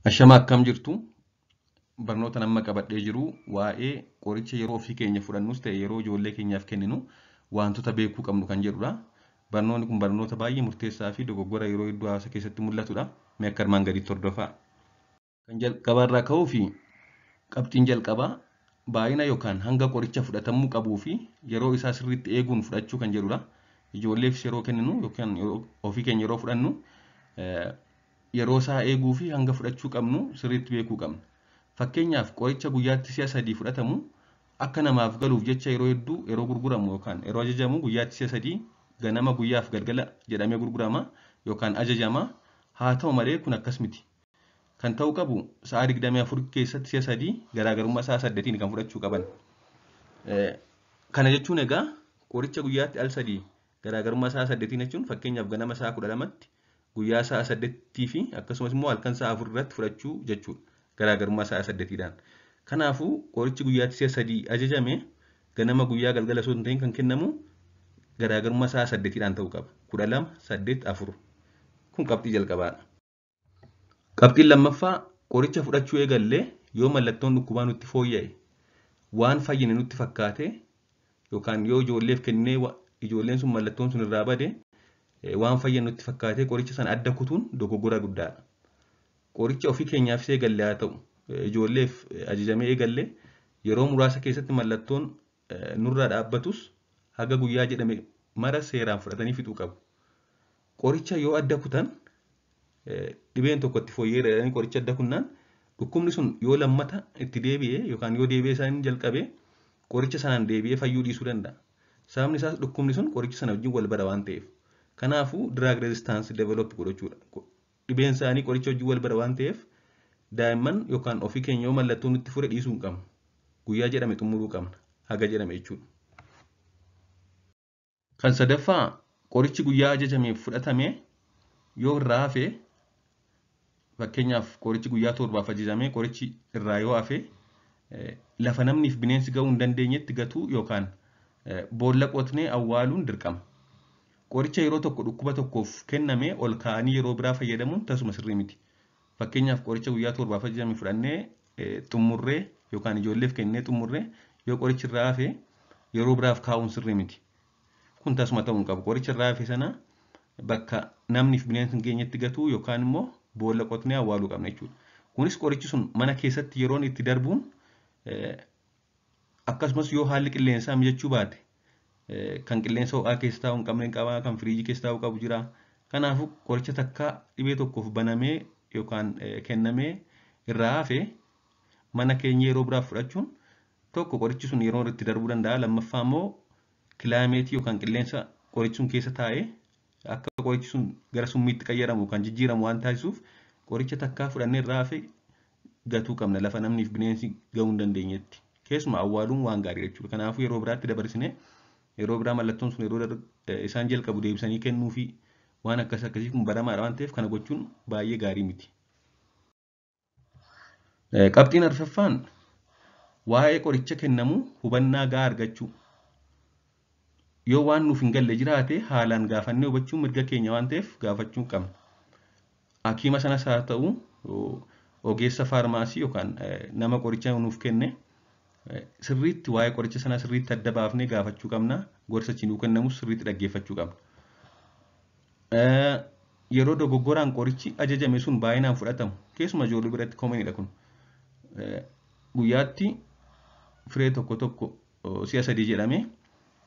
Ashama akkam jirtu barnoota nama qabadhee jiru waa'ee qoricha yeroo ofii keenya fudhannus ta'e yeroo ijoollee keenyaaf kenninu wantoota beekuu qabnu kan jedhudha. Barnoonni kun barnoota baay'ee murteessaa fi dogoggora yeroo hedduu hawaasa keessatti mul'atudha. Mee akka armaan gadiitti hordofaa. Kan jalqabarraa ka'uu fi qabxiin jalqabaa baay'ina yookaan hanga qoricha fudhatamuu qabuu fi yeroo isaa sirriitti eeguun fudhachuu kan jedhudha. Ijoolleefis yeroo kenninu yookaan ofii keenya yeroo fudhannu yeroo isaa eeguu fi hanga fudhachuu qabnu sirriitti beekuu qabna. Fakkeenyaaf qoricha guyyaatti si'a 3 fudhatamu akka namaaf galuuf jecha yeroo hedduu yeroo gurguramu yookaan yeroo ajajamu guyyaatti si'a 3 ganama guyyaaf galgala jedhamee gurgurama yookaan ajajama. Haa ta'u malee kun akkas miti. Kan ta'uu qabu sa'a 24 keessatti si'a 3 garaagarummaa sa'a 8 kan fudhachuu qaban. Kana jechuun egaa qoricha guyyaatti al 3 garaagarummaa sa'a 8 jechuun fakkeenyaaf ganama sa'a 12tti guyyaa sa'a 8 fi akkasumas immoo halkan sa'a 4 irratti fudhachuu jechuudha. Garaagarummaa sa'a 8dhaan. Kanaafuu qorichi guyyaatti si'a 3 ajajame ganama guyyaa galgala osoo hin ta'in kan kennamu garaagarummaa sa'a 8dhaan ta'uu qaba. 12, 8, 4. Kun qabxii jalqabaadha. Qabxiin lammaffaa qoricha fudhachuu eegallee yoo mallattoon dhukkubaa nutti fooyya'e waan fayyine nutti fakkaate yookaan yoo ijoolleef kennee ijoolleen sun mallattoon sun irraa bade waan fayyan nutti fakkaate qoricha sana adda kutuun dogoggora guddaadha. Qoricha ofii keenyaaf eegalle haa ta'u ijoolleef ajajamee eegalle yeroo muraasa keessatti mallattoon nurraa dhaabbatus haga guyyaa jedhame mara seeraan fudhatanii fixuu qabu. Qoricha yoo adda kutan dhibeen tokko itti fooyya'ee qoricha adda kunnaan dhukkubni sun yoo lammata itti deebi'ee yookaan yoo deebi'ee isaan jalqabee qoricha sanaan deebi'ee fayyuu dhiisuu danda'a. Sababni isaas dhukkubni sun qoricha sana wajjin wal bara waan ta'eef. Kanaafuu drug resistance develop godhachuudha. Dhibeen isaanii qoricha wajjin wal bara waan ta'eef daa'imman yookaan ofii keenya yoo mallattoo nutti fure dhiisuu hin qabnu. Guyyaa jedhame xumuruu qabna. Haga jedhame jechuudha. Kan sadaffaa qorichi guyyaa ajajameef fudhatame yoo irraa hafe fakkeenyaaf qorichi guyyaa 7 ajajame qorichi irraa yoo hafe lafa namniif bineensi ga'uu hin dandeenyetti gatuu yookaan boolla qotnee awwaaluun dirqama. Qoricha yeroo tokko dhukkuba tokkoof kenname ol kaa'anii yeroo biraa fayyadamuun tasuma sirrii miti. Fakkeenyaaf qoricha guyyaa 7 ajajame fudhannee xumurree yookaan ijoolleef kennee xumurree yoo qorichi irraa hafe yeroo biraaf kaa'uun sirrii miti. Kun tasuma ta'uu hin qabu. Qoricha irraa hafe sana bakka namniif bineensi hin geenyetti gatuu yookaan immoo boolla qotnee awwaaluu qabna jechuudha. Kunis qorichi sun mana keessatti yeroon itti darbuun akkasumas yoo haalli qilleensaa mijachuu baate kan qilleensa ho'aa keessa taa'uu hin qabne qaba, kan firiijii keessa taa'uu qabu jira. Kanaafuu qoricha takka dhibee tokkoof banamee yookaan kennamee irraa hafe mana keenya yeroo biraaf fudhachuun tokko qorichi sun yeroo itti darbuu danda'a. Lammaffaa immoo kilaameetii yookaan qilleensa qorichi sun keessa taa'ee akka qorichi sun gara summiitti qayyaramu kan jijjiiramu waan taasisuuf qoricha takkaa fudhannee irraa hafe gatuu qabna lafa namniif bineensi ga'uu hin dandeenyetti. Keessumaa awwaaluun waan gaarii jechuudha. Kanaafuu yeroo biraatti dabarsinee yeroo biraa mallattoon sun yeroo isaan jalqabu deebisanii kennuu fi waan akkasii kun baramaadha waan ta'eef kana gochuun baay'ee gaarii miti. Qabxiin arfaffaan waa'ee qoricha kennamu hubannaa gahaa argachuu. Yoo waan nuuf hin galle jiraate haalaan gaafannee hubachuun mirga keenya waan ta'eef gaafachuu qabna. Hakiima sanas haa ta'u ogeessa faarmaasii yookaan nama qoricha nuuf kenne sirriitti waa'ee qoricha sanaa sirriitti adda baafnee gaafachuu qabna. Gorsa nuu kennamus sirriitti dhaggeeffachuu qabna. Yeroo dogoggoraan qorichi ajajame sun baay'inaan fudhatamu keessuma ijoollee biratti koomaniidha kun. Guyyaatti firee tokko si'a 3 jedhamee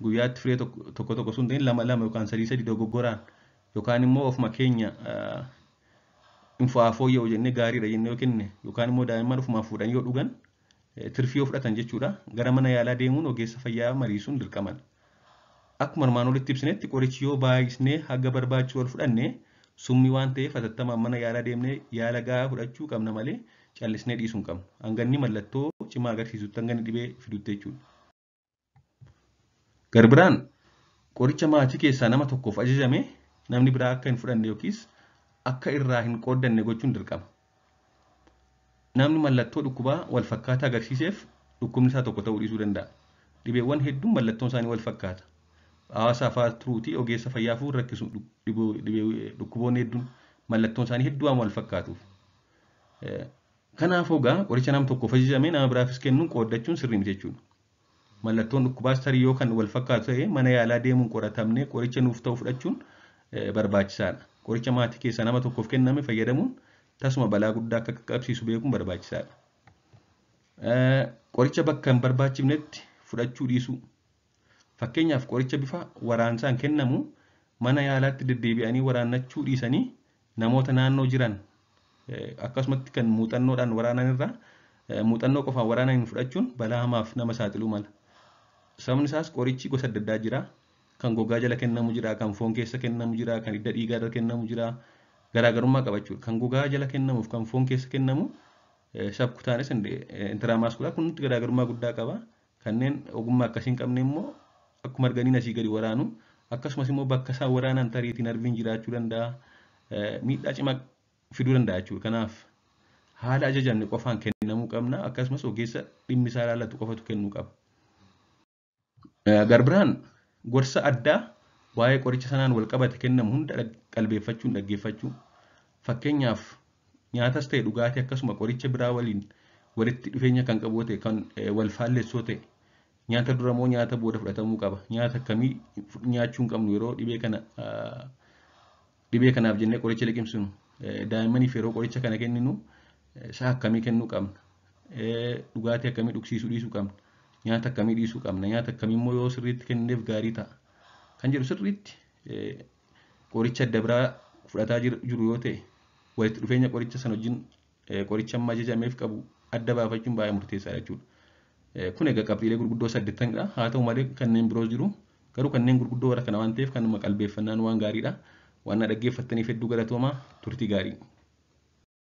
guyyaatti firee tokko sun ta'in 2 yookaan 3 dogoggoraan yookaan immoo ofuma keenya fooyya'u jennee gaariidha jennee yoo kenne yookaan immoo daa'imman ofumaan fuudhan yoo dhugan tirfii yoo fudhatan jechuudha. Gara mana yaalaa deemuun ogeessa fayyaa mariisuun dirqaman. Akkuma armaan olitti ibsinetti qorichi yoo baay'isnee haga barbaachisu ol fudhanne summii waan ta'eef hatattamaan mana yaalaa deemnee yaala gahaa fudhachuu qabna malee callisnee dhiisuu hin qabnu. Hanganni mallattoo cimaa agarsiisutti hanganni dhibee fidutti jechuudha. Garbiraan qoricha maatii keessaa nama tokkoof ajajame namni biraa akka hin fudhanne yookiis akka irraa hin qooddanne gochuun dirqama. Namni mallattoo dhukkubaa wal fakkaataa agarsiiseef dhukkubni isaa tokko ta'uu dhiisuu danda'a. Dhibeewwan hedduun mallattoon isaanii wal fakkaata. Hawaasaaf haa turuutii ogeessa fayyaafuu rakkisu dhukkuboonni hedduun mallattoon isaanii hedduun wal fakkaatuuf. Kanaaf egaa qoricha nam tokko fayyadamee nama biraafis kennuun qooddachuun sirrii miti jechuudha. Mallattoon dhukkubaas tarii yoo kan wal fakkaatu ta'e mana yaalaa deemuun qoratamnee qoricha nuuf ta'u fudhachuun barbaachisaadha. Qoricha maatii keessaa nama tokkoof kenname fayyadamuun tasuma balaa guddaa akka qaqqabsiisu beekuun barbaachisaadha. Qoricha bakka hin barbaachifnetti fudhachuu dhiisuu. Fakkeenyaaf qoricha bifa waraansaan kennamu mana yaalaatti deddeebi'anii waraannachuu dhiisanii namoota naannoo jiran akkasumatti kan muuxannoodhaan waraanan irraa muuxannoo qofaan waraanan fudhachuun balaa hamaaf nama saaxiluu mala. Sababni isaas qorichi gosa adda addaa jira. Kan gogaa jala kennamu jira, kan foon keessa kennamu jira, kan hidda dhiigaa irra kennamu jira. Garaagarummaa qaba jechuudha. Kan gogaa jala kennamuuf kan foon keessa kennamu sabkutaanis intiraamaaskulaa kun garaagarummaa guddaa qaba. Kanneen ogummaa akkasii hin qabne immoo akkuma arganii asii gadi waraanu akkasumas immoo bakka isaan waraanan tariitiin narviin jiraachuu danda'a. Miidhaa cimaa fiduu danda'a jechuudha. Kanaaf haala ajajamne qofaan kennamuu qabna. Akkasumas ogeessa dhimmi isaa ilaallatu qofatu kennuu qaba. Garbiraan gorsa addaa waa'ee qoricha sanaan wal qabate kennamu hunda qalbeeffachuun dhaggeeffachuu. Fakkeenyaaf nyaatas ta'e dhugaatii akkasuma qoricha biraa waliin walitti dhufeenya kan qabu ta'e kan wal faallessoo ta'e nyaata dura moo nyaata booda fudhatamuu qaba. Nyaata akkamii nyaachuu hin qabnu yeroo dhibee kanaaf jennee qoricha liqimsinu. Daa'immaniif yeroo qoricha kana kenninu isaa akkamii kennuu qabna. Dhugaatii akkamii dhugsiisuu dhiisuu qabna. Nyaata akkamii dhiisuu qabna. Nyaata akkamii immoo yoo sirriitti kennineef gaarii ta'a. Kan jedhu sirriitti qoricha adda biraa fudhataa jiru yoo ta'e walitti dhufeenya qoricha sana wajjin qoricha amma ajajameef qabu adda baafachuun baay'ee murteessaadha jechuudha. Kun egaa qabxiilee gurguddoo 8dha. Haa ta'u malee kanneen biroos jiru. Garuu kanneen gurguddoo warra kana waan ta'eef kanuma qalbeeffannaan waan gaariidha. Waan dhaggeeffattaniif hedduu galatoomaa turtii gaarii.